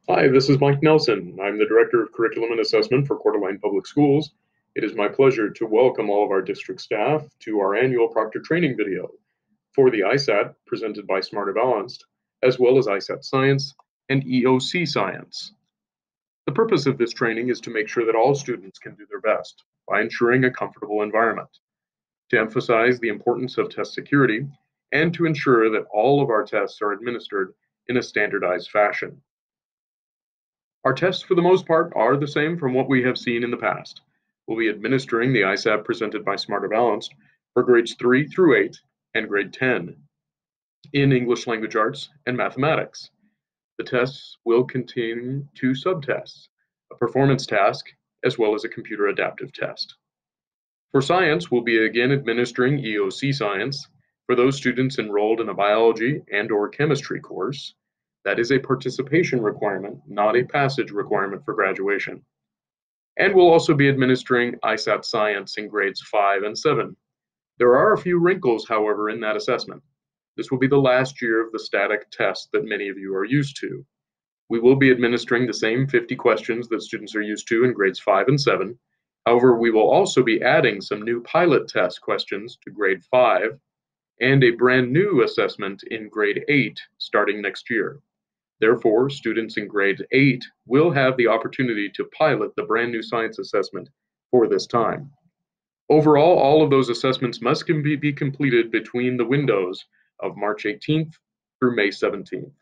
Hi, this is Mike Nelson. I'm the Director of Curriculum and Assessment for Coeur d'Alene Public Schools. It is my pleasure to welcome all of our district staff to our annual Proctor training video for the ISAT presented by Smarter Balanced, as well as ISAT Science and EOC Science. The purpose of this training is to make sure that all students can do their best by ensuring a comfortable environment, to emphasize the importance of test security, and to ensure that all of our tests are administered in a standardized fashion. Our tests, for the most part, are the same from what we have seen in the past. We'll be administering the ISAT presented by Smarter Balanced for grades 3 through 8 and grade 10 in English Language Arts and Mathematics. The tests will contain two subtests, a performance task as well as a computer adaptive test. For science, we'll be again administering EOC Science for those students enrolled in a biology and/or chemistry course. That is a participation requirement, not a passage requirement for graduation. And we'll also be administering ISAT Science in grades 5 and 7. There are a few wrinkles, however, in that assessment. This will be the last year of the static test that many of you are used to. We will be administering the same 50 questions that students are used to in grades 5 and 7. However, we will also be adding some new pilot test questions to grade 5 and a brand new assessment in grade 8 starting next year. Therefore, students in grade 8 will have the opportunity to pilot the brand new science assessment for this time. Overall, all of those assessments must be completed between the windows of March 18th through May 17th.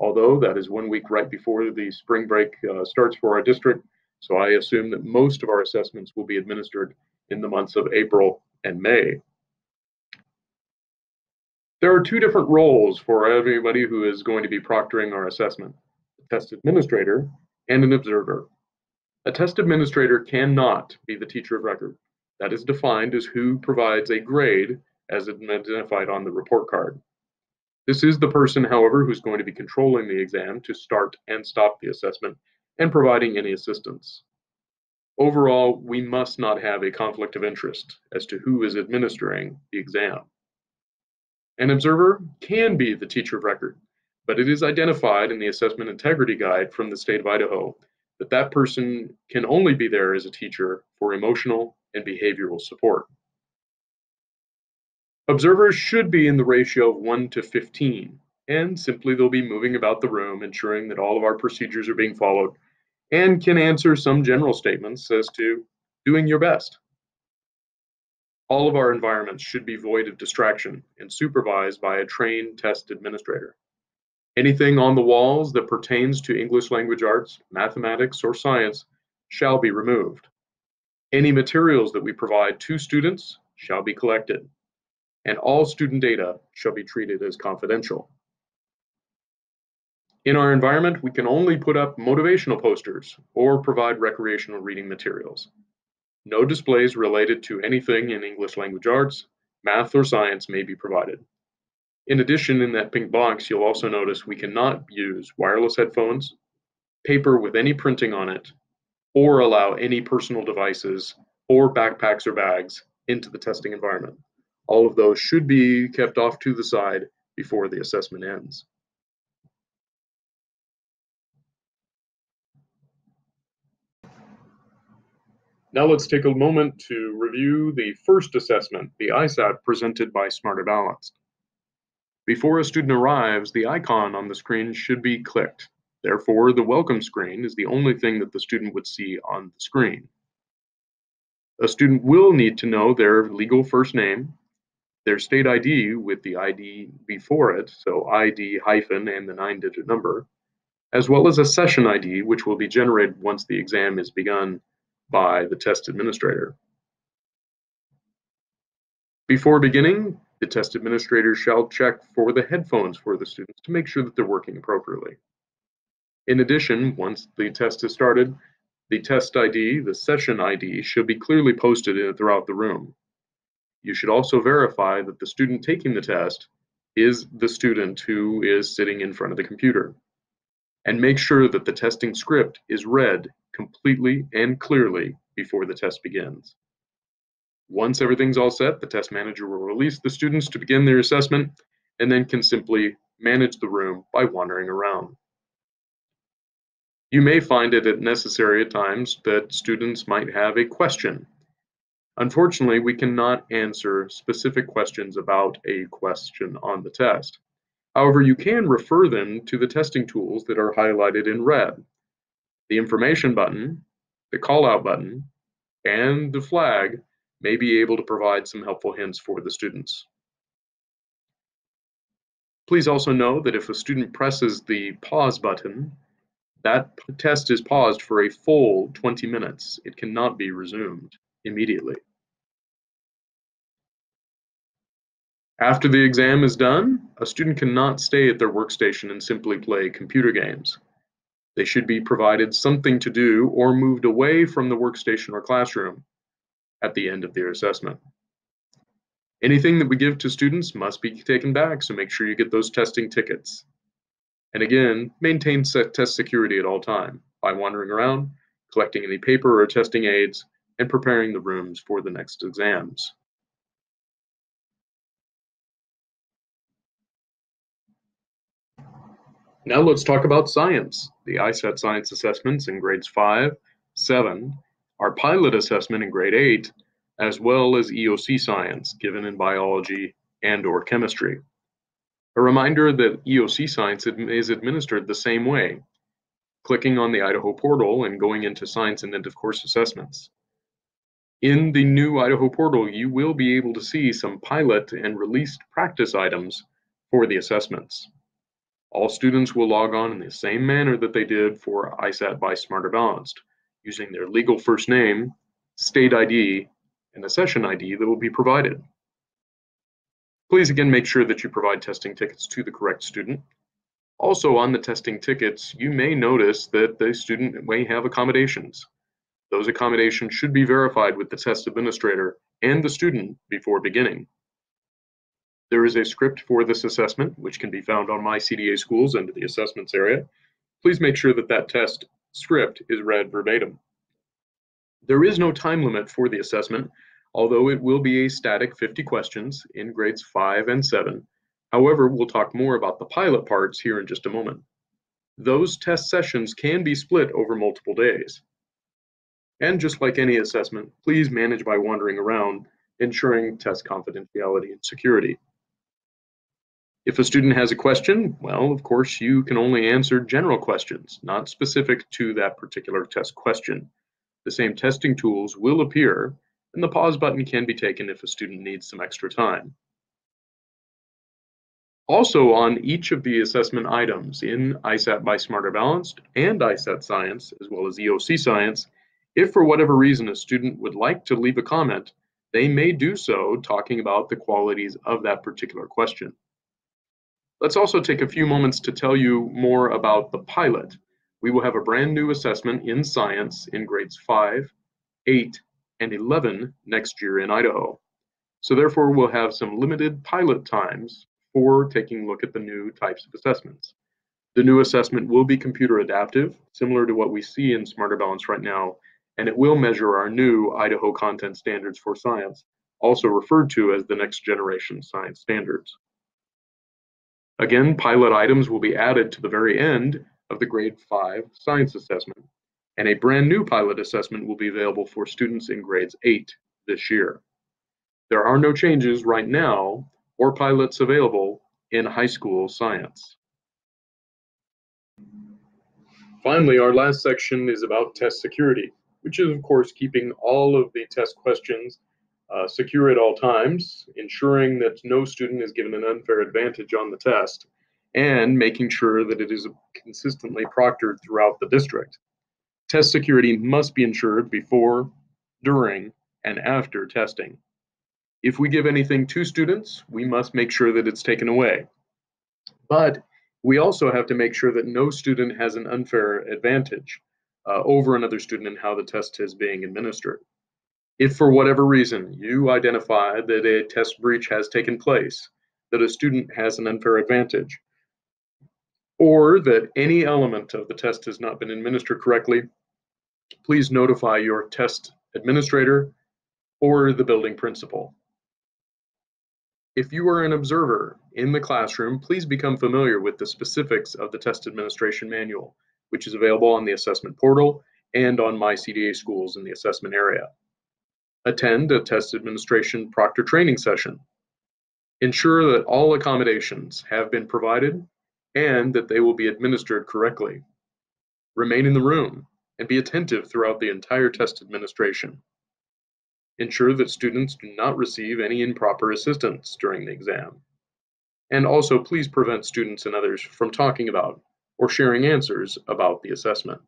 Although that is 1 week right before the spring break starts for our district, so I assume that most of our assessments will be administered in the months of April and May. There are two different roles for everybody who is going to be proctoring our assessment, a test administrator and an observer. A test administrator cannot be the teacher of record. That is defined as who provides a grade as identified on the report card. This is the person, however, who's going to be controlling the exam to start and stop the assessment and providing any assistance. Overall, we must not have a conflict of interest as to who is administering the exam. An observer can be the teacher of record, but it is identified in the Assessment Integrity Guide from the state of Idaho that that person can only be there as a teacher for emotional and behavioral support. Observers should be in the ratio of 1 to 15, and simply they'll be moving about the room, ensuring that all of our procedures are being followed, and can answer some general statements as to doing your best. All of our environments should be void of distraction and supervised by a trained test administrator. Anything on the walls that pertains to English language arts, mathematics, or science shall be removed. Any materials that we provide to students shall be collected, and all student data shall be treated as confidential. In our environment, we can only put up motivational posters or provide recreational reading materials. No displays related to anything in English language arts, math, or science may be provided. In addition, in that pink box, you'll also notice we cannot use wireless headphones, paper with any printing on it, or allow any personal devices or backpacks or bags into the testing environment. All of those should be kept off to the side before the assessment ends. Now let's take a moment to review the first assessment, the ISAT presented by Smarter Balanced. Before a student arrives, the icon on the screen should be clicked. Therefore, the welcome screen is the only thing that the student would see on the screen. A student will need to know their legal first name, their state ID with the ID before it, so ID hyphen and the 9-digit number, as well as a session ID, which will be generated once the exam is begun by the test administrator. Before beginning, the test administrator shall check for the headphones for the students to make sure that they're working appropriately. In addition, once the test is started, the test ID, the session ID, should be clearly posted throughout the room. You should also verify that the student taking the test is the student who is sitting in front of the computer. And make sure that the testing script is read completely and clearly before the test begins. Once everything's all set, the test manager will release the students to begin their assessment and then can simply manage the room by wandering around. You may find it necessary at times that students might have a question. Unfortunately, we cannot answer specific questions about a question on the test. However, you can refer them to the testing tools that are highlighted in red. The information button, the call-out button, and the flag may be able to provide some helpful hints for the students. Please also know that if a student presses the pause button, that test is paused for a full 20 minutes. It cannot be resumed immediately. After the exam is done, a student cannot stay at their workstation and simply play computer games. They should be provided something to do or moved away from the workstation or classroom at the end of their assessment. Anything that we give to students must be taken back, so make sure you get those testing tickets. And again, maintain test security at all time by wandering around, collecting any paper or testing aids, and preparing the rooms for the next exams. Now let's talk about science. The ISAT science assessments in grades 5, 7, our pilot assessment in grade 8, as well as EOC science given in biology and/or chemistry. A reminder that EOC science is administered the same way, clicking on the Idaho portal and going into science and end of course assessments. In the new Idaho portal, you will be able to see some pilot and released practice items for the assessments. All students will log on in the same manner that they did for ISAT by Smarter Balanced, using their legal first name, state ID, and a session ID that will be provided. Please again make sure that you provide testing tickets to the correct student. Also on the testing tickets, you may notice that the student may have accommodations. Those accommodations should be verified with the test administrator and the student before beginning. There is a script for this assessment, which can be found on My CDA Schools under the assessments area. Please make sure that that test script is read verbatim. There is no time limit for the assessment, although it will be a static 50 questions in grades 5 and 7. However, we'll talk more about the pilot parts here in just a moment. Those test sessions can be split over multiple days. And just like any assessment, please manage by wandering around, ensuring test confidentiality and security. If a student has a question, well, of course, you can only answer general questions, not specific to that particular test question. The same testing tools will appear, and the pause button can be taken if a student needs some extra time. Also, on each of the assessment items in ISAT by Smarter Balanced and ISAT Science, as well as EOC Science, if for whatever reason a student would like to leave a comment, they may do so talking about the qualities of that particular question. Let's also take a few moments to tell you more about the pilot. We will have a brand new assessment in science in grades 5, 8, and 11 next year in Idaho. So therefore, we'll have some limited pilot times for taking a look at the new types of assessments. The new assessment will be computer adaptive, similar to what we see in Smarter Balance right now, and it will measure our new Idaho content standards for science, also referred to as the next generation science standards. Again, pilot items will be added to the very end of the grade 5 science assessment, and a brand new pilot assessment will be available for students in grades 8 this year. There are no changes right now or pilots available in high school science. Finally, our last section is about test security, which is of course keeping all of the test questions secure at all times, ensuring that no student is given an unfair advantage on the test, and making sure that it is consistently proctored throughout the district. Test security must be ensured before, during, and after testing. If we give anything to students, we must make sure that it's taken away. But we also have to make sure that no student has an unfair advantage over another student in how the test is being administered. If for whatever reason you identify that a test breach has taken place, that a student has an unfair advantage, or that any element of the test has not been administered correctly, please notify your test administrator or the building principal. If you are an observer in the classroom, please become familiar with the specifics of the test administration manual. which is available on the assessment portal and on My CDA Schools in the assessment area. Attend a test administration proctor training session. Ensure that all accommodations have been provided and that they will be administered correctly. Remain in the room and be attentive throughout the entire test administration. Ensure that students do not receive any improper assistance during the exam. And also, please prevent students and others from talking about or sharing answers about the assessment.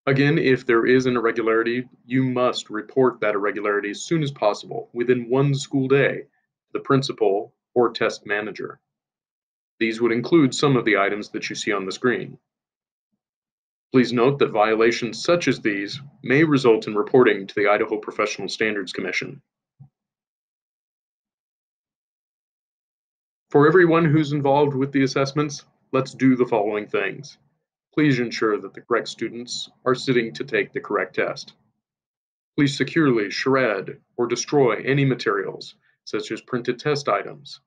Again, if there is an irregularity, you must report that irregularity as soon as possible within one school day to the principal or test manager. These would include some of the items that you see on the screen. Please note that violations such as these may result in reporting to the Idaho Professional Standards Commission. For everyone who's involved with the assessments, let's do the following things. Please ensure that the correct students are sitting to take the correct test. Please securely shred or destroy any materials, such as printed test items,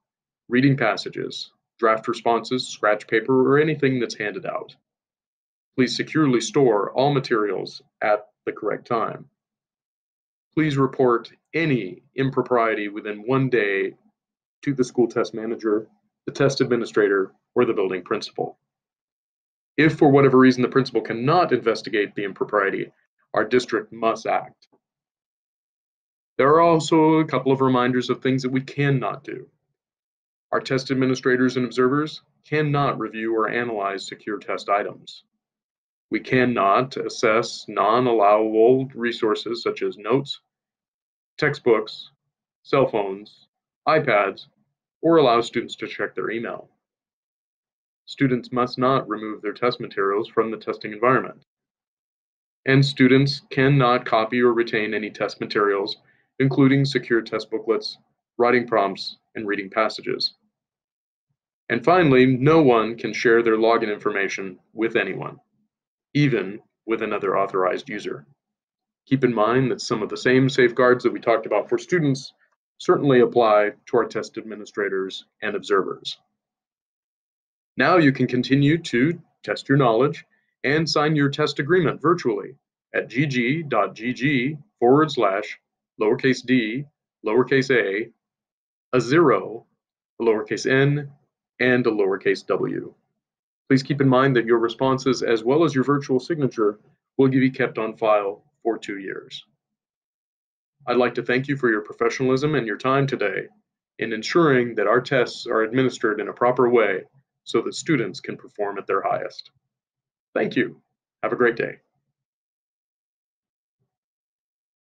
reading passages, draft responses, scratch paper, or anything that's handed out. Please securely store all materials at the correct time. Please report any impropriety within one day to the school test manager, the test administrator, or the building principal. If for whatever reason the principal cannot investigate the impropriety, our district must act. There are also a couple of reminders of things that we cannot do. Our test administrators and observers cannot review or analyze secure test items. We cannot assess non-allowable resources such as notes, textbooks, cell phones, iPads, or allow students to check their email. Students must not remove their test materials from the testing environment. And students cannot copy or retain any test materials, including secure test booklets, writing prompts, and reading passages. And finally, no one can share their login information with anyone, even with another authorized user. Keep in mind that some of the same safeguards that we talked about for students certainly apply to our test administrators and observers. Now you can continue to test your knowledge and sign your test agreement virtually at gg.gg/d, lowercase a 0, a lowercase n, and a lowercase w. Please keep in mind that your responses as well as your virtual signature will be kept on file for 2 years. I'd like to thank you for your professionalism and your time today in ensuring that our tests are administered in a proper way so that students can perform at their highest. Thank you. Have a great day.